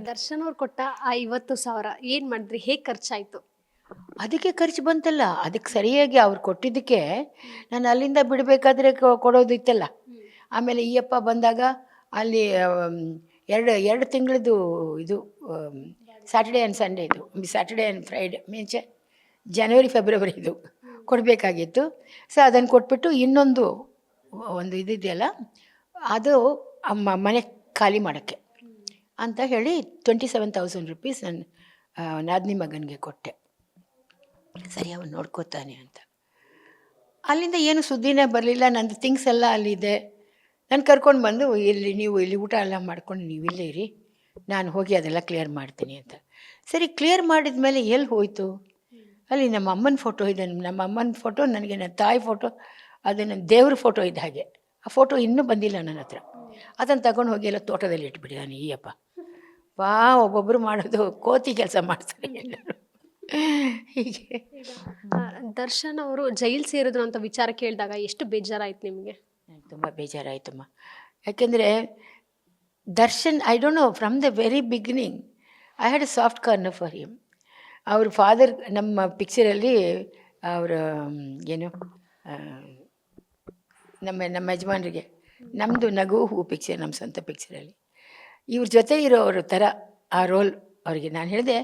ದರ್ಶನ್ ಅವ್ರು ಕೊಟ್ಟ ಆ 50,000 ಏನ್ ಮಾಡಿದ್ರಿ? ಹೇಗ್ ಖರ್ಚಾಯ್ತು? ಅದಕ್ಕೆ ಖರ್ಚು ಬಂತಲ್ಲ. ಅದಕ್ಕೆ ಸರಿಯಾಗಿ ಅವ್ರು ಕೊಟ್ಟಿದ್ದಕ್ಕೆ ನಾನು ಅಲ್ಲಿಂದ ಬಿಡಬೇಕಾದ್ರೆ ಕೊಡೋದಿತ್ತಲ್ಲ. ಆಮೇಲೆ ಈ ಅಪ್ಪ ಬಂದಾಗ ಅಲ್ಲಿ ಎರಡು ತಿಂಗಳದ್ದು ಇದು ಸ್ಯಾಟರ್ಡೇ ಆ್ಯಂಡ್ ಸಂಡೇ ಇದು ಸ್ಯಾಟರ್ಡೇ ಆ್ಯಂಡ್ ಫ್ರೈಡೇ ಮುಂಚೆ ಜನವರಿ ಫೆಬ್ರವರಿ ಇದು ಕೊಡಬೇಕಾಗಿತ್ತು. ಸೊ ಅದನ್ನು ಕೊಟ್ಬಿಟ್ಟು ಇನ್ನೊಂದು ಒಂದು ಇದಿದೆಯಲ್ಲ ಅದು ಮನೆ ಖಾಲಿ ಮಾಡೋಕ್ಕೆ ಅಂತ ಹೇಳಿ 27,000 ರುಪೀಸ್ ನನ್ನ ನಾದಿನಿ ಮಗನಿಗೆ ಕೊಟ್ಟೆ. ಸರಿ ಅವನು ನೋಡ್ಕೋತಾನೆ ಅಂತ. ಅಲ್ಲಿಂದ ಏನು ಸುದ್ದಿನೇ ಬರಲಿಲ್ಲ. ನಂದು ಥಿಂಗ್ಸ್ ಎಲ್ಲ ಅಲ್ಲಿದೆ. ನಾನು ಕರ್ಕೊಂಡು ಬಂದು ನೀವು ಇಲ್ಲಿ ಊಟ ಎಲ್ಲ ಮಾಡ್ಕೊಂಡು ನೀವು ಇಲ್ಲೇ ಇರಿ, ನಾನು ಹೋಗಿ ಅದೆಲ್ಲ ಕ್ಲಿಯರ್ ಮಾಡ್ತೀನಿ ಅಂತ. ಸರಿ ಕ್ಲಿಯರ್ ಮಾಡಿದ ಮೇಲೆ ಎಲ್ಲಿ ಹೋಯಿತು? ಅಲ್ಲಿ ನಮ್ಮ ಅಮ್ಮನ ಫೋಟೋ ಇದೆ. ನಮ್ಮ ಅಮ್ಮನ ಫೋಟೋ, ನನಗೆ ನನ್ನ ತಾಯಿ ಫೋಟೋ, ಅದು ನನ್ನ ದೇವ್ರ ಫೋಟೋ ಇದ್ದ ಹಾಗೆ. ಆ ಫೋಟೋ ಇನ್ನೂ ಬಂದಿಲ್ಲ ನನ್ನ ಹತ್ರ. ಅದನ್ನು ತಗೊಂಡು ಹೋಗಿ ಎಲ್ಲ ತೋಟದಲ್ಲಿ ಇಟ್ಬಿಟ್ಟಿದ್ದಾನೆ ಈ ಅಪ್ಪ. ಒಬ್ಬೊಬ್ಬರು ಮಾಡೋದು ಕೋತಿ ಕೆಲಸ ಮಾಡ್ತಾರೆ ಎಲ್ಲರೂ. ಹೀಗೆ ದರ್ಶನ್ ಅವರು ಜೈಲ್ ಸೇರಿದ್ರು ಅಂತ ವಿಚಾರ ಕೇಳಿದಾಗ ಎಷ್ಟು ಬೇಜಾರಾಯ್ತು ನಿಮಗೆ? ತುಂಬ ಬೇಜಾರಾಯ್ತಮ್ಮ. ಯಾಕೆಂದರೆ Darshan I don't know, from the very beginning I had a soft corner for him. ಅವ್ರ ಫಾದರ್ ನಮ್ಮ ಪಿಕ್ಚರಲ್ಲಿ ಅವರ ಏನು ನಮ್ಮ ಯಜಮಾನ್ರಿಗೆ ನಮ್ಮದು ನಗು ಹೂ ಪಿಕ್ಚರ್, ನಮ್ಮ ಸ್ವಂತ ಪಿಕ್ಚರಲ್ಲಿ ಇವ್ರ ಜೊತೆ ಇರೋವ್ರ ಥರ ಆ ರೋಲ್ ಅವರಿಗೆ. ನಾನು ಹೇಳಿದೆ,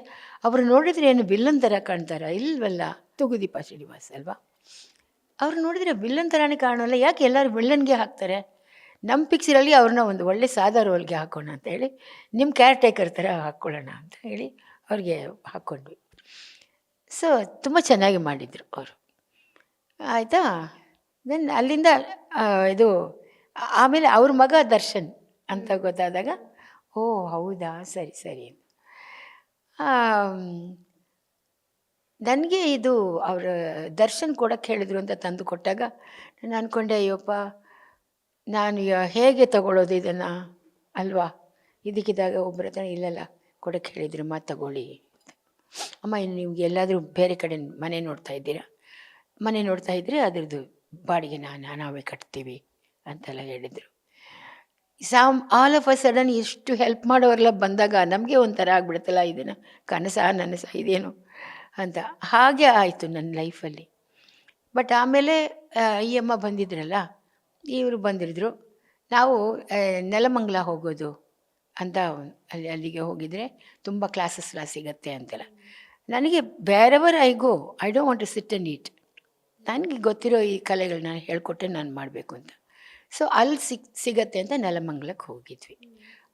ಅವರು ನೋಡಿದರೆ ಏನು ವಿಲ್ಲನ್ ಥರ ಕಾಣ್ತಾರ? ಇಲ್ವಲ್ಲ, ತೂಗುದೀಪ ಶ್ರೀನಿವಾಸ್ ಅಲ್ವಾ? ಅವ್ರು ನೋಡಿದರೆ ವಿಲ್ಲನ್ ಥರನೇ ಕಾಣೋಲ್ಲ. ಯಾಕೆ ಎಲ್ಲರೂ ವಿಲ್ಲನ್ಗೆ ಹಾಕ್ತಾರೆ? ನಮ್ಮ ಪಿಕ್ಚರಲ್ಲಿ ಅವ್ರನ್ನ ಒಂದು ಒಳ್ಳೆ ಸಾದಾ ರೋಲ್ಗೆ ಹಾಕೋಣ ಅಂತ ಹೇಳಿ, ನಿಮ್ಮ ಕೇರ್ ಟೇಕರ್ ಥರ ಹಾಕ್ಕೊಳ್ಳೋಣ ಅಂತ ಹೇಳಿ ಅವ್ರಿಗೆ ಹಾಕ್ಕೊಂಡ್ವಿ. ಸೊ ತುಂಬ ಚೆನ್ನಾಗಿ ಮಾಡಿದರು ಅವರು. ಆಯಿತಾ? ದೆನ್ ಅಲ್ಲಿಂದ ಇದು ಆಮೇಲೆ ಅವ್ರ ಮಗ ದರ್ಶನ್ ಅಂತ ಗೊತ್ತಾದಾಗ, ಓ ಹೌದಾ, ಸರಿ ಸರಿ. ನನಗೆ ಇದು ಅವರ ದರ್ಶನ್ ಕೊಡೋಕ್ಕೆ ಹೇಳಿದ್ರು ಅಂತ ತಂದು ಕೊಟ್ಟಾಗ ನಾನು ಅಂದ್ಕೊಂಡೆ, ಅಯ್ಯಪ್ಪ ನಾನು ಹೇಗೆ ತಗೊಳ್ಳೋದು ಇದನ್ನು ಅಲ್ವಾ? ಇದಕ್ಕಿದ್ದಾಗ ಒಬ್ಬರ ಹತ್ರ ಇಲ್ಲಲ್ಲ, ಕೊಡೋಕ್ಕೆ ಹೇಳಿದ್ರು, ತಗೊಳ್ಳಿ ಅಮ್ಮ. ಇನ್ನು ನಿಮ್ಗೆ ಎಲ್ಲಾದರೂ ಬೇರೆ ಕಡೆ ಮನೆ ನೋಡ್ತಾ ಇದ್ದೀರಾ? ಮನೆ ನೋಡ್ತಾ ಇದ್ದರೆ ಅದ್ರದ್ದು ಬಾಡಿಗೆ ನಾವೇ ಕಟ್ತೀವಿ ಅಂತೆಲ್ಲ ಹೇಳಿದರು. ಆಲ್ ಆಫ್ ಅ ಸಡನ್ ಎಷ್ಟು ಹೆಲ್ಪ್ ಮಾಡೋರೆಲ್ಲ ಬಂದಾಗ ನಮಗೆ ಒಂಥರ ಆಗ್ಬಿಡುತ್ತಲ್ಲ, ಇದನ್ನು ನನಸ ಇದೇನು ಅಂತ. ಹಾಗೆ ಆಯಿತು ನನ್ನ ಲೈಫಲ್ಲಿ. ಬಟ್ ಆಮೇಲೆ ಈ ಅಮ್ಮ ಬಂದಿದ್ರಲ್ಲ, ಇವರು ಬಂದಿರಿದ್ರು. ನಾವು ನೆಲಮಂಗಲ ಹೋಗೋದು ಅಂತ ಅಲ್ಲಿಗೆ ಹೋಗಿದರೆ ತುಂಬ ಕ್ಲಾಸಸ್ ಎಲ್ಲ ಸಿಗತ್ತೆ ಅಂತೆಲ್ಲ. ನನಗೆ ಬೇರೆವರ್ I go, I don't want to sit and eat. ನನಗೆ ಗೊತ್ತಿರೋ ಈ ಕಲೆಗಳನ್ನ ಹೇಳ್ಕೊಟ್ಟೆ ನಾನು ಮಾಡಬೇಕು ಅಂತ. ಸೊ ಅಲ್ಲಿ ಸಿಗತ್ತೆ ಅಂತ ನೆಲಮಂಗಲಕ್ಕೆ ಹೋಗಿದ್ವಿ.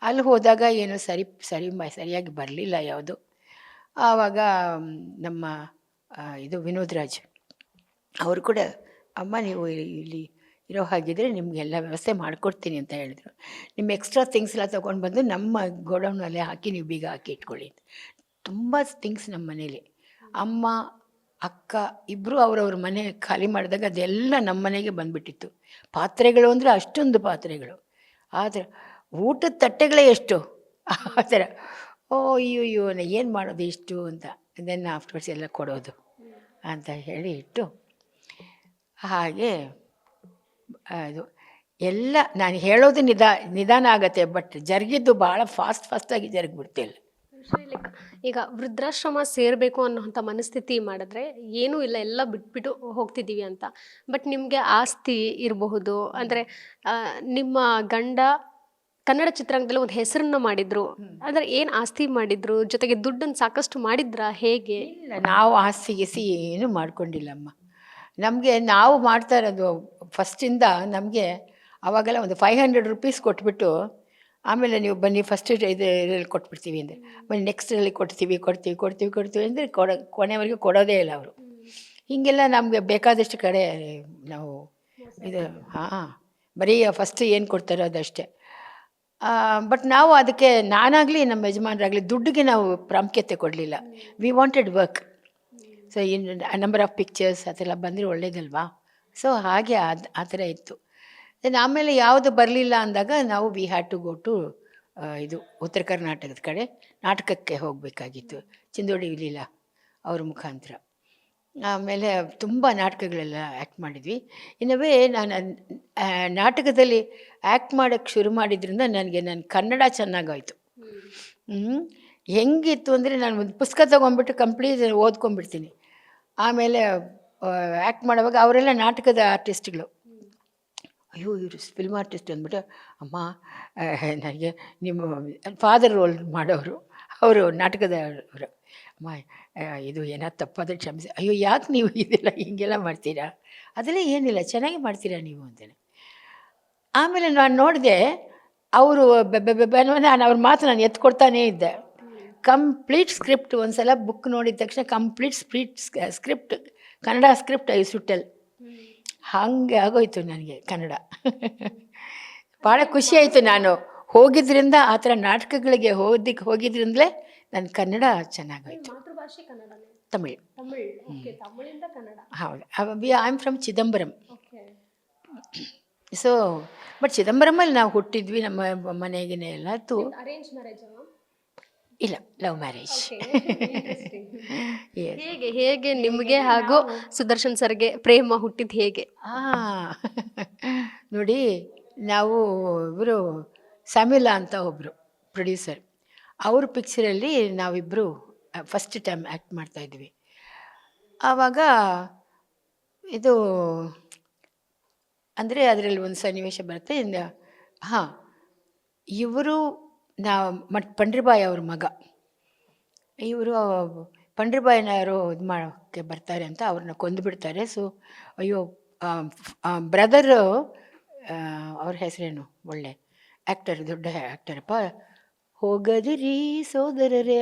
ಅಲ್ಲಿ ಹೋದಾಗ ಏನೋ ಸರಿಯಾಗಿ ಬರಲಿಲ್ಲ ಯಾವುದು. ಆವಾಗ ನಮ್ಮ ಇದು ವಿನೋದ್ ರಾಜ್ ಅವರು ಕೂಡ, ಅಮ್ಮ ನೀವು ಇಲ್ಲಿ ಇರೋ ಹಾಗಿದ್ರೆ ನಿಮಗೆಲ್ಲ ವ್ಯವಸ್ಥೆ ಮಾಡಿಕೊಡ್ತೀನಿ ಅಂತ ಹೇಳಿದರು. ನಿಮ್ಮ ಎಕ್ಸ್ಟ್ರಾ ಥಿಂಗ್ಸ್ ಎಲ್ಲ ತೊಗೊಂಡು ಬಂದು ನಮ್ಮ ಗೋಡೌನಲ್ಲೇ ಹಾಕಿ ನೀವು ಬೀಗ ಹಾಕಿ ಇಟ್ಕೊಳ್ಳಿ. ತುಂಬ ಥಿಂಗ್ಸ್ ನಮ್ಮ ಮನೇಲಿ. ಅಮ್ಮ ಅಕ್ಕ ಇಬ್ಬರು ಅವ್ರವ್ರ ಮನೆ ಖಾಲಿ ಮಾಡಿದಾಗ ಅದೆಲ್ಲ ನಮ್ಮ ಮನೆಗೆ ಬಂದುಬಿಟ್ಟಿತ್ತು. ಪಾತ್ರೆಗಳು ಅಂದರೆ ಅಷ್ಟೊಂದು ಪಾತ್ರೆಗಳು. ಆದರೆ ಊಟದ ತಟ್ಟೆಗಳೇ ಎಷ್ಟು ಆ ಥರ. ಅಯ್ಯೋ ಏನು ಮಾಡೋದು ಇಷ್ಟು ಅಂತ. ದೆನ್ ಆಫ್ಟರ್ಸ್ ಎಲ್ಲ ಕೊಡೋದು ಅಂತ ಹೇಳಿ ಇಟ್ಟು ಹಾಗೆ ಅದು ಎಲ್ಲ ನಾನು ಹೇಳೋದು ನಿಧಾನ ಆಗತ್ತೆ. ಬಟ್ ಜರುಗಿದ್ದು ಭಾಳ ಫಾಸ್ಟಾಗಿ ಜರುಗಿಬಿಡ್ತಿಲ್ಲ. ಈಗ ವೃದ್ಧಾಶ್ರಮ ಸೇರಬೇಕು ಅನ್ನೋಂಥ ಮನಸ್ಥಿತಿ ಮಾಡಿದ್ರೆ ಏನೂ ಇಲ್ಲ, ಎಲ್ಲ ಬಿಟ್ಬಿಟ್ಟು ಹೋಗ್ತಿದ್ದೀವಿ ಅಂತ. ಬಟ್ ನಿಮಗೆ ಆಸ್ತಿ ಇರಬಹುದು, ಅಂದರೆ ನಿಮ್ಮ ಗಂಡ ಕನ್ನಡ ಚಿತ್ರರಂಗದಲ್ಲಿ ಒಂದು ಹೆಸರನ್ನ ಮಾಡಿದ್ರು, ಅಂದರೆ ಏನು ಆಸ್ತಿ ಮಾಡಿದ್ರು, ಜೊತೆಗೆ ದುಡ್ಡನ್ನು ಸಾಕಷ್ಟು ಮಾಡಿದ್ರ ಹೇಗೆ? ಇಲ್ಲ, ನಾವು ಆಸ್ತಿ ಗಿಸ್ತಿ ಏನೂ ಮಾಡ್ಕೊಂಡಿಲ್ಲಮ್ಮ. ನಮಗೆ ನಾವು ಮಾಡ್ತಾ ಇರೋದು ಫಸ್ಟಿಂದ ನಮಗೆ ಆವಾಗೆಲ್ಲ ಒಂದು 500 ರುಪೀಸ್ ಕೊಟ್ಬಿಟ್ಟು, ಆಮೇಲೆ ನೀವು ಬನ್ನಿ ಫಸ್ಟ್ ಇದರಲ್ಲಿ ಕೊಟ್ಬಿಡ್ತೀವಿ ಅಂದರೆ, ಆಮೇಲೆ ನೆಕ್ಸ್ಟಲ್ಲಿ ಕೊಡ್ತೀವಿ ಅಂದರೆ ಕೊನೆವರೆಗೂ ಕೊಡೋದೇ ಇಲ್ಲ ಅವರು. ಹೀಗೆಲ್ಲ ನಮಗೆ ಬೇಕಾದಷ್ಟು ಕಡೆ ನಾವು ಇದು ಬರೀ ಫಸ್ಟ್ ಏನು ಕೊಡ್ತಾರೋ ಅದಷ್ಟೇ. ಬಟ್ ನಾವು ಅದಕ್ಕೆ, ನಾನಾಗಲಿ ನಮ್ಮ ಯಜಮಾನರಾಗಲಿ ದುಡ್ಡಿಗೆ ನಾವು ಪ್ರಾಮುಖ್ಯತೆ ಕೊಡಲಿಲ್ಲ. We wanted work. So number of pictures ಅದೆಲ್ಲ ಬಂದರೆ ಒಳ್ಳೇದಲ್ವಾ? ಸೊ ಹಾಗೆ ಆ ಥರ ಇತ್ತು. ದೆನ್ ಆಮೇಲೆ ಯಾವುದು ಬರಲಿಲ್ಲ ಅಂದಾಗ ನಾವು we had to go to ಇದು ಉತ್ತರ ಕರ್ನಾಟಕದ ಕಡೆ ನಾಟಕಕ್ಕೆ ಹೋಗಬೇಕಾಗಿತ್ತು. ಚಿಂದೋಡಿ ಲೀಲಾ ಅವ್ರ ಮುಖಾಂತರ. ಆಮೇಲೆ ತುಂಬ ನಾಟಕಗಳೆಲ್ಲ ಆ್ಯಕ್ಟ್ ಮಾಡಿದ್ವಿ. ಇನ್ನವೇ ನಾನು ನಾಟಕದಲ್ಲಿ ಆ್ಯಕ್ಟ್ ಮಾಡೋಕ್ಕೆ ಶುರು ಮಾಡಿದ್ರಿಂದ ನನಗೆ ನನ್ನ ಕನ್ನಡ ಚೆನ್ನಾಗಾಯಿತು. ಹೆಂಗಿತ್ತು ಅಂದರೆ ನಾನು ಒಂದು ಪುಸ್ತಕ ತೊಗೊಂಡ್ಬಿಟ್ಟು ಕಂಪ್ಲೀಟ್ ಓದ್ಕೊಂಡ್ಬಿಡ್ತೀನಿ. ಆಮೇಲೆ ಆ್ಯಕ್ಟ್ ಮಾಡುವಾಗ ಅವರೆಲ್ಲ ನಾಟಕದ ಆರ್ಟಿಸ್ಟ್ಗಳು. ಅಯ್ಯೋ ಇವರು ಫಿಲ್ಮ್ ಆರ್ಟಿಸ್ಟ್ ಅಂದ್ಬಿಟ್ಟು, ಅಮ್ಮ ನನಗೆ ನಿಮ್ಮ ಫಾದರ್ ರೋಲ್ ಮಾಡೋರು, ಅವರು ನಾಟಕದ ಅವರು. ಅಮ್ಮ ಇದು ಏನಾದ್ರು ತಪ್ಪಾದರೆ ಕ್ಷಮಿಸಿ. ಅಯ್ಯೋ ಯಾಕೆ ನೀವು ಇದೆಲ್ಲ ಹೀಗೆಲ್ಲ ಮಾಡ್ತೀರಾ? ಅದೆಲ್ಲ ಏನಿಲ್ಲ, ಚೆನ್ನಾಗಿ ಮಾಡ್ತೀರಾ ನೀವು ಅಂತೇಳಿ. ಆಮೇಲೆ ನಾನು ನೋಡಿದೆ ಅವರು ನಾನು ಅವ್ರ ಮಾತು ನಾನು ಎತ್ಕೊಡ್ತಾನೇ ಇದ್ದೆ. ಕಂಪ್ಲೀಟ್ ಸ್ಕ್ರಿಪ್ಟ್ ಒಂದು ಸಲ ಬುಕ್ ನೋಡಿದ ತಕ್ಷಣ ಕಂಪ್ಲೀಟ್ ಸ್ಕ್ರಿಪ್ಟ್ ಕನ್ನಡ ಸ್ಕ್ರಿಪ್ಟ್ ಐ ಸುಟ್ಟೆಲ್ ಹಾಗೆ ಆಗೋಯ್ತು ನನಗೆ ಕನ್ನಡ. ಭಾಳ ಖುಷಿ ಆಯಿತು. ನಾನು ಹೋಗಿದ್ರಿಂದ ಆ ಥರ ನಾಟಕಗಳಿಗೆ ಹೋಗಿದ್ರಿಂದಲೇ ನನ್ನ ಕನ್ನಡ ಚೆನ್ನಾಗೋಯ್ತು. ಮಾತೃಭಾಷೆ ಕನ್ನಡನೇ? ತಮಿಳ್. ತಮಿಳ್. ಓಕೆ, ತಮಿಳಿಂದ ಕನ್ನಡ. ಹೌದು. I am from Chidambaram. So but ಚಿದಂಬರಮಲ್ಲಿ ನಾವು ಹುಟ್ಟಿದ್ವಿ, ನಮ್ಮ ಮನೆಗೇ ಎಲ್ಲ ಅರೇಂಜ್ ಮ್ಯಾರೇಜ್? ಇಲ್ಲ, ಲವ್ ಮ್ಯಾರೇಜ್. ಹೇಗೆ ನಿಮಗೆ ಹಾಗೂ ಸುದರ್ಶನ್ ಸರ್ಗೆ ಪ್ರೇಮ ಹುಟ್ಟಿದ್ದು ಹೇಗೆ? ನೋಡಿ, ನಾವು ಇವರು ಸ್ಯಾಮ್ಯುಲಾ ಅಂತ ಒಬ್ಬರು ಪ್ರೊಡ್ಯೂಸರ್, ಅವ್ರ ಪಿಕ್ಚರಲ್ಲಿ ನಾವಿಬ್ಬರು ಫಸ್ಟ್ ಟೈಮ್ ಆ್ಯಕ್ಟ್ ಮಾಡ್ತಾಯಿದ್ವಿ. ಆವಾಗ ಇದು ಅಂದರೆ ಅದರಲ್ಲಿ ಒಂದು ಸನ್ನಿವೇಶ ಬರುತ್ತೆ. ಇವರು ಪಂಡ್ರಿಬಾಯಿ ಅವ್ರ ಮಗ. ಇವರು ಪಂಡ್ರಿಬಾಯಿನವರು ಇದು ಮಾಡೋಕ್ಕೆ ಬರ್ತಾರೆ ಅಂತ ಅವ್ರನ್ನ ಕೊಂದುಬಿಡ್ತಾರೆ. ಸೊ ಅಯ್ಯೋ, ಬ್ರದರು, ಅವ್ರ ಹೆಸರೇನು, ಒಳ್ಳೆ ಆ್ಯಕ್ಟರ್, ದೊಡ್ಡ ಆ್ಯಕ್ಟರಪ್ಪ, ಹೋಗದಿರಿ ಸೋದರರೇ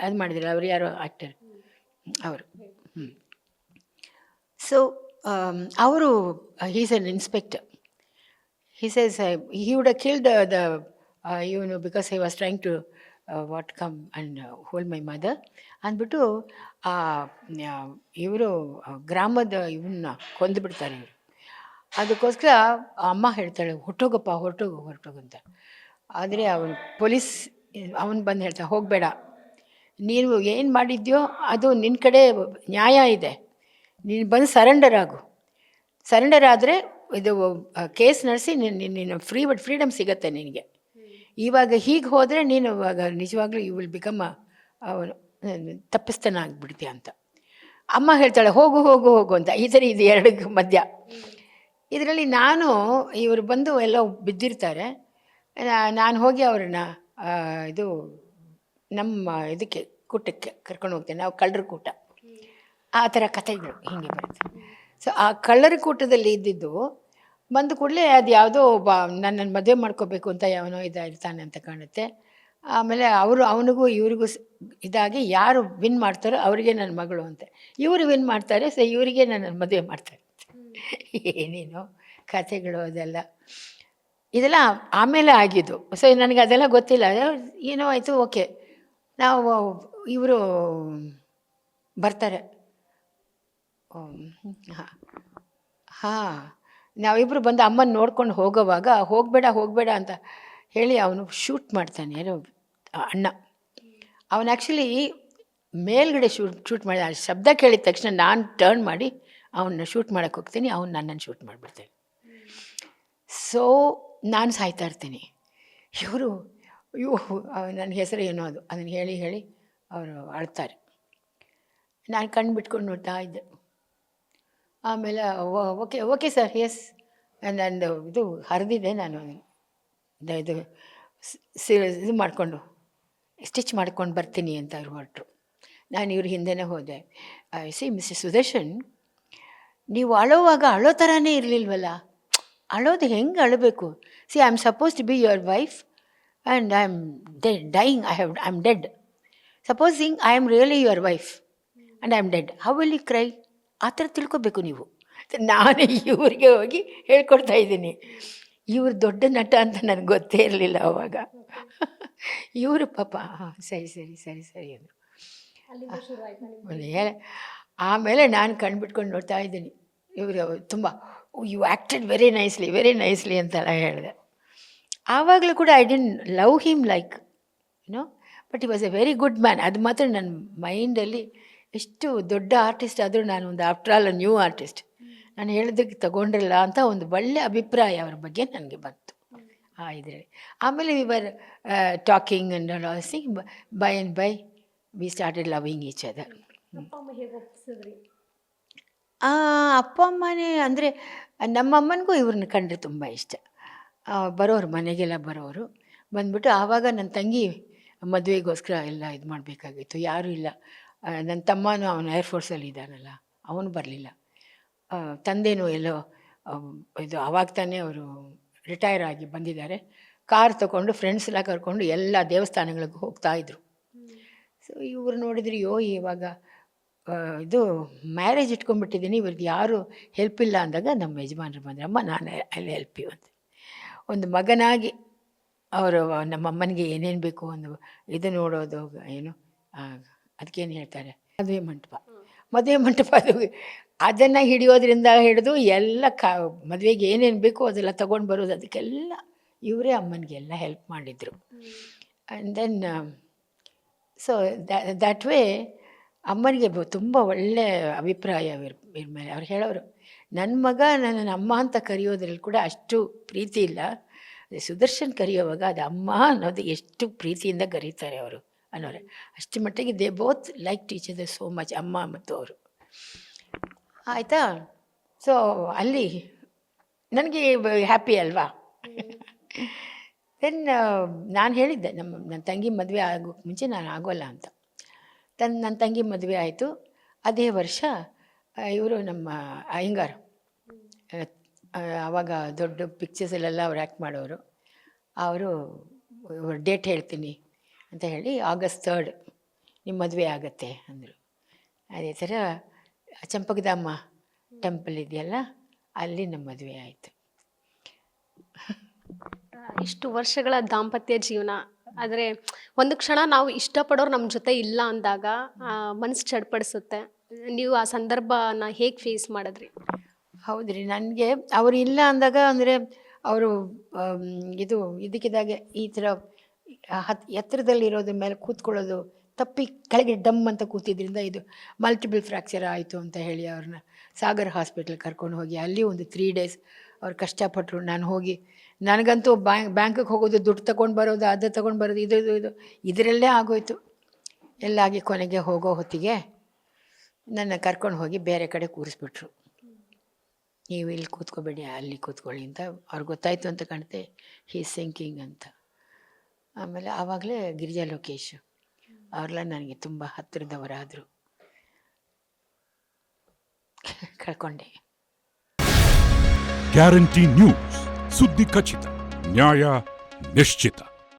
ಅದು ಮಾಡಿದ್ರು ಅವ್ರು, ಯಾರೋ ಆ್ಯಕ್ಟರ್ ಅವರು. ಸೊ ಅವರು, he's an inspector. He says he would have killed because he was trying to come and hold my mother ಅಂದ್ಬಿಟ್ಟು ಇವರು ಗ್ರಾಮದ ಇವನ್ನ ಕೊಂದುಬಿಡ್ತಾರೆ ಇವರು. ಅದಕ್ಕೋಸ್ಕರ ಅಮ್ಮ ಹೇಳ್ತಾಳೆ, ಹೊರಟೋಗಪ್ಪ, ಹೊರಟೋಗು ಅಂತ. ಆದರೆ ಅವನು ಪೊಲೀಸ್ ಅವನು ಬಂದು ಹೇಳ್ತಾನೆ, ಹೋಗಬೇಡ, ನೀನು ಏನು ಮಾಡಿದ್ಯೋ ಅದು ನಿನ್ನ ಕಡೆ ನ್ಯಾಯ ಇದೆ, ನೀನು ಬಂದು ಸರೆಂಡರ್ ಆಗು. ಸರೆಂಡರ್ ಆದರೆ ಇದು ಕೇಸ್ ನಡೆಸಿ ನೀನು ಫ್ರೀಡಮ್ ಸಿಗತ್ತೆ ನಿನಗೆ. ಇವಾಗ ಹೀಗೆ ಹೋದರೆ ನೀನು ಇವಾಗ ನಿಜವಾಗ್ಲೂ ಯು ವಿಲ್ ಬಿಕಮ್ ತಪ್ಪಿಸ್ತಾನ ಆಗಿಬಿಡ್ತೀಯ ಅಂತ. ಅಮ್ಮ ಹೇಳ್ತಾಳೆ, ಹೋಗು ಹೋಗು ಹೋಗು ಅಂತ. ಈ ಥರ ಇದು ಎರಡು ಮಧ್ಯ. ಇದರಲ್ಲಿ ಇವರು ಬಂದು ಎಲ್ಲ ಬಿದ್ದಿರ್ತಾರೆ. ನಾನು ಹೋಗಿ ಅವ್ರನ್ನ ಇದು ನಮ್ಮ ಇದಕ್ಕೆ ಕೂಟಕ್ಕೆ ಕರ್ಕೊಂಡು ಹೋಗ್ತೇನೆ. ನಾವು ಕಳ್ಳರ ಕೂಟ, ಆ ಥರ ಕಥೆಗಳು ಹೀಗೆ ಬರುತ್ತೆ. ಸೊ ಆ ಕಳ್ಳರ ಕೂಟದಲ್ಲಿ ಇದ್ದಿದ್ದು ಬಂದ ಕೂಡಲೇ ಅದು ಯಾವುದೋ ಒಬ್ಬ ನನ್ನನ್ನು ಮದುವೆ ಮಾಡ್ಕೋಬೇಕು ಅಂತ ಯಾವನೋ ಇರ್ತಾನೆ ಅಂತ ಕಾಣುತ್ತೆ. ಆಮೇಲೆ ಅವನಿಗೂ ಇವ್ರಿಗೂ ಇದಾಗಿ ಯಾರು ವಿನ್ ಮಾಡ್ತಾರೋ ಅವರಿಗೆ ನನ್ನ ಮಗಳು ಅಂತ. ಇವರು ವಿನ್ ಮಾಡ್ತಾರೆ, ಸೊ ಇವರಿಗೆ ನನ್ನನ್ನು ಮದುವೆ ಮಾಡ್ತಾರೆ. ಏನೇನೋ ಕಥೆಗಳು ಅದೆಲ್ಲ, ಇದೆಲ್ಲ ಆಮೇಲೆ ಆಗಿದ್ದು. ಸೊ ನನಗೆ ಅದೆಲ್ಲ ಗೊತ್ತಿಲ್ಲ. ಏನೋ ಆಯಿತು, ಓಕೆ. ನಾವು ಇವರು ಬರ್ತಾರೆ. ನಾವಿಬ್ಬರು ಬಂದು ಅಮ್ಮನ ನೋಡ್ಕೊಂಡು ಹೋಗೋವಾಗ ಹೋಗಬೇಡ ಅಂತ ಹೇಳಿ ಅವನು ಶೂಟ್ ಮಾಡ್ತಾನೆ, ಯಾರೋ ಅಣ್ಣ. ಅವನು ಆ್ಯಕ್ಚುಲಿ ಮೇಲ್ಗಡೆ ಶೂಟ್ ಮಾಡಿದ. ಆ ಶಬ್ದ ಕೇಳಿದ ತಕ್ಷಣ ನಾನು ಟರ್ನ್ ಮಾಡಿ ಅವನ್ನ ಶೂಟ್ ಮಾಡೋಕ್ಕೆ ಹೋಗ್ತೀನಿ, ಅವನು ನನ್ನನ್ನು ಶೂಟ್ ಮಾಡಿಬಿಡ್ತಾನೆ. ಸೊ ನಾನು ಸಾಯ್ತಾ ಇರ್ತೀನಿ. ಇವರು ನನ್ನ ಹೆಸರು ಏನೋ ಅದನ್ನು ಹೇಳಿ ಅವರು ಅಳ್ತಾರೆ. ನಾನು ಕಣ್ಣು ಬಿಟ್ಕೊಂಡು ನೋಡ್ತಾ ಇದ್ದೆ. ಆಮೇಲೆ ಓಕೆ ಸರ್, ಎಸ್, ನಂದು ಇದು ಹರಿದಿದೆ, ನಾನು ಇದು ಮಾಡಿಕೊಂಡು ಸ್ಟಿಚ್ ಮಾಡ್ಕೊಂಡು ಬರ್ತೀನಿ ಅಂತ ಅವ್ರು ಹೊರಟರು. ನಾನು ಇವ್ರ ಹಿಂದೆನೇ ಹೋದೆ. ಸಿ ಮಿಸ್ಟರ್ ಸುದರ್ಶನ್, ನೀವು ಅಳೋವಾಗ ಅಳೋ ಥರನೇ ಇರಲಿಲ್ವಲ್ಲ, ಅಳೋದು ಹೆಂಗೆ ಅಳಬೇಕು? See I am suppose to be your wife and I am dying, I am dead. Supposing I am really your wife and I am dead, how will you cry? ಆ ಥರ ತಿಳ್ಕೊಬೇಕು ನೀವು. ನಾನು ಇವ್ರಿಗೆ ಹೋಗಿ ಹೇಳ್ಕೊಡ್ತಾ ಇದ್ದೀನಿ. ಇವ್ರು ದೊಡ್ಡ ನಟ ಅಂತ ನನಗೆ ಗೊತ್ತೇ ಇರಲಿಲ್ಲ ಅವಾಗ. ಇವರು ಪಾಪ ಸರಿ ಅಂದರು. ಆಮೇಲೆ ನಾನು ಕಣ್ಬಿಟ್ಕೊಂಡು ನೋಡ್ತಾ ಇದ್ದೀನಿ. ಇವರು ತುಂಬ ಯು ಆ್ಯಕ್ಟೆಡ್ ವೆರಿ ನೈಸ್ಲಿ ಅಂತೆಲ್ಲ ಹೇಳಿದೆ. ಆವಾಗಲೂ ಕೂಡ I didn't love him like but he was A very good man. ಅದು ಮಾತ್ರ ನನ್ನ ಮೈಂಡಲ್ಲಿ, ಎಷ್ಟು ದೊಡ್ಡ ಆರ್ಟಿಸ್ಟ್ ಆದರೂ ನಾನು ಒಂದು ಆಫ್ಟರ್ ಆಲ್ ನ್ಯೂ ಆರ್ಟಿಸ್ಟ್, ನಾನು ಹೇಳಿದ್ದಕ್ಕೆ ತಗೊಂಡ್ರಲ್ಲ ಅಂತ ಒಂದು ಒಳ್ಳೆ ಅಭಿಪ್ರಾಯ ಅವ್ರ ಬಗ್ಗೆ ನನಗೆ ಬಂತು. ಇದರಲ್ಲಿ. ಆಮೇಲೆ we were talking and all Singh. By and by we started loving each other. ಅಪ್ಪ ಅಮ್ಮ ಹೇಗೆ ಒಪ್ಪಿಸಿದ್ರಿ? ಅಪ್ಪ ಅಮ್ಮನೇ ಅಂದರೆ ನಮ್ಮಮ್ಮನಿಗೂ ಇವ್ರನ್ನ ಕಂಡ್ರೆ ತುಂಬ ಇಷ್ಟ. ಬರೋರು, ಮನೆಗೆಲ್ಲ ಬರೋರು. ಬಂದ್ಬಿಟ್ಟು ಆವಾಗ ನನ್ನ ತಂಗಿ ಮದುವೆಗೋಸ್ಕರ ಎಲ್ಲ ಇದು ಮಾಡಬೇಕಾಗಿತ್ತು, ಯಾರೂ ಇಲ್ಲ. ನನ್ನ ತಮ್ಮನೂ ಅವನು ಏರ್ಫೋರ್ಸಲ್ಲಿ ಇದ್ದಾನಲ್ಲ, ಅವನು ಬರಲಿಲ್ಲ. ತಂದೆನೂ ಎಲ್ಲೋ ಇದು ಆವಾಗ ತಾನೇ ಅವರು ರಿಟೈರ್ ಆಗಿ ಬಂದಿದ್ದಾರೆ. ಕಾರ್ ತೊಗೊಂಡು ಫ್ರೆಂಡ್ಸ್ ಎಲ್ಲ ಕರ್ಕೊಂಡು ಎಲ್ಲ ದೇವಸ್ಥಾನಗಳಿಗೂ ಹೋಗ್ತಾಯಿದ್ರು. ಸೊ ಇವ್ರು ನೋಡಿದ್ರೆ ಇವಾಗ ಇದು ಮ್ಯಾರೇಜ್ ಇಟ್ಕೊಂಡ್ಬಿಟ್ಟಿದ್ದೀನಿ, ಇವ್ರದ್ದು ಯಾರೂ ಹೆಲ್ಪ್ ಇಲ್ಲ ಅಂದಾಗ ನಮ್ಮ ಯಜಮಾನ್ರು ಬಂದರೆ, ಅಮ್ಮ ನಾನು ಅಲ್ಲಿ ಹೆಲ್ಪ್ ಯು ಅಂತ. ಒಂದು ಮಗನಾಗಿ ಅವರು ನಮ್ಮಮ್ಮನಿಗೆ ಏನೇನು ಬೇಕು ಒಂದು ಇದು ನೋಡೋದು, ಏನು ಅದಕ್ಕೇನು ಹೇಳ್ತಾರೆ, ಮದುವೆ ಮಂಟಪ ಅದನ್ನು ಹಿಡಿಯೋದ್ರಿಂದ ಹಿಡಿದು ಎಲ್ಲ ಮದುವೆಗೆ ಏನೇನು ಬೇಕೋ ಅದೆಲ್ಲ ತೊಗೊಂಡು ಬರೋದು, ಅದಕ್ಕೆಲ್ಲ ಇವರೇ ಅಮ್ಮನಿಗೆಲ್ಲ ಹೆಲ್ಪ್ ಮಾಡಿದರು. And then so that way ಅಮ್ಮನಿಗೆ ತುಂಬ ಒಳ್ಳೆಯ ಅಭಿಪ್ರಾಯ ಇವ್ರ ಮೇಲೆ. ಅವ್ರು ಹೇಳೋರು, ನನ್ನ ಮಗ ನನ್ನ ಅಮ್ಮ ಅಂತ ಕರೆಯೋದ್ರಲ್ಲಿ ಕೂಡ ಅಷ್ಟು ಪ್ರೀತಿ ಇಲ್ಲ, ಸುದರ್ಶನ್ ಕರೆಯೋವಾಗ ಅದು ಅಮ್ಮ ಅನ್ನೋದು ಎಷ್ಟು ಪ್ರೀತಿಯಿಂದ ಕರೀತಾರೆ ಅವರು ಅನ್ನೋರೆ. ಅಷ್ಟು ಮಟ್ಟಿಗೆ they both like teach other so much, ಅಮ್ಮ ಮತ್ತು ಅವರು. ಆಯಿತಾ? ಸೊ ಅಲ್ಲಿ ನನಗೆ ಹ್ಯಾಪಿ ಅಲ್ವಾ. ದೆನ್ ನಾನು ಹೇಳಿದ್ದೆ ನನ್ನ ತಂಗಿ ಮದುವೆ ಆಗೋಕ್ಕೆ ಮುಂಚೆ ನಾನು ಆಗೋಲ್ಲ ಅಂತ. ನನ್ನ ತಂಗಿ ಮದುವೆ ಆಯಿತು. ಅದೇ ವರ್ಷ ಇವರು ನಮ್ಮ ಅಯ್ಯಂಗಾರ್, ಆವಾಗ ದೊಡ್ಡ ಪಿಕ್ಚರ್ಸಲ್ಲೆಲ್ಲ ಅವ್ರು ಆ್ಯಕ್ಟ್ ಮಾಡೋರು, ಅವರು ಡೇಟ್ ಹೇಳ್ತೀನಿ ಅಂತ ಹೇಳಿ August 3 ನಿಮ್ಮ ಮದುವೆ ಆಗತ್ತೆ ಅಂದರು. ಅದೇ ಥರ ಚಂಪಕದಮ್ಮ ಟೆಂಪಲ್ ಇದೆಯಲ್ಲ, ಅಲ್ಲಿ ನಮ್ಮ ಮದುವೆ ಆಯಿತು. ಇಷ್ಟು ವರ್ಷಗಳ ದಾಂಪತ್ಯ ಜೀವನ, ಆದರೆ ಒಂದು ಕ್ಷಣ ನಾವು ಇಷ್ಟಪಡೋರು ನಮ್ಮ ಜೊತೆ ಇಲ್ಲ ಅಂದಾಗ ಮನಸ್ಸು ಚಡ್ಪಡಿಸುತ್ತೆ. ನೀವು ಆ ಸಂದರ್ಭನ ಹೇಗೆ ಫೇಸ್ ಮಾಡಿದ್ರಿ? ಹೌದ್ರಿ, ನನಗೆ ಅವರು ಇಲ್ಲ ಅಂದಾಗ ಅಂದರೆ ಅವರು ಇದಕ್ಕಿದ್ದಾಗೆ ಈ ಥರ ಎತ್ತರದಲ್ಲಿರೋದ್ರ ಮೇಲೆ ಕೂತ್ಕೊಳ್ಳೋದು ತಪ್ಪಿ ಕೆಳಗೆ ಡಮ್ ಅಂತ ಕೂತಿದ್ರಿಂದ ಇದು ಮಲ್ಟಿಪಲ್ ಫ್ರ್ಯಾಕ್ಚರ್ ಆಯಿತು ಅಂತ ಹೇಳಿ ಅವ್ರನ್ನ ಸಾಗರ್ ಹಾಸ್ಪಿಟ್ಲ್ ಕರ್ಕೊಂಡು ಹೋಗಿ ಅಲ್ಲಿ ಒಂದು 3 days ಅವ್ರು ಕಷ್ಟಪಟ್ಟರು. ನಾನು ಹೋಗಿ, ನನಗಂತೂ ಬ್ಯಾಂಕಿಗೆ ಹೋಗೋದು, ದುಡ್ಡು ತೊಗೊಂಡು ಬರೋದು, ಅದು ತೊಗೊಂಡು ಬರೋದು, ಇದು ಇದರಲ್ಲೇ ಆಗೋಯ್ತು. ಎಲ್ಲಾಗಿ ಕೊನೆಗೆ ಹೋಗೋ ಹೊತ್ತಿಗೆ ನನ್ನ ಕರ್ಕೊಂಡು ಹೋಗಿ ಬೇರೆ ಕಡೆ ಕೂರಿಸ್ಬಿಟ್ರು. ನೀವು ಇಲ್ಲಿ ಕೂತ್ಕೋಬೇಡಿ, ಅಲ್ಲಿ ಕೂತ್ಕೊಳ್ಳಿ ಅಂತ. ಅವ್ರಿಗೆ ಗೊತ್ತಾಯಿತು ಅಂತ ಕಾಣುತ್ತೆ, ಹೀ ಸಿಂಕಿಂಗ್ ಅಂತ. ಆಮೇಲೆ ಆವಾಗಲೇ ಗಿರಿಜಾ ಲೋಕೇಶ್ ಅವ್ರೆಲ್ಲ ನನಗೆ ತುಂಬ ಹತ್ತಿರದವರಾದರು. ಕಳ್ಕೊಂಡೆ. ಗ್ಯಾರಂಟಿ ನ್ಯೂಸ್, ಸುದ್ದಿ ಖಚಿತ, ನ್ಯಾಯ ನಿಶ್ಚಿತ.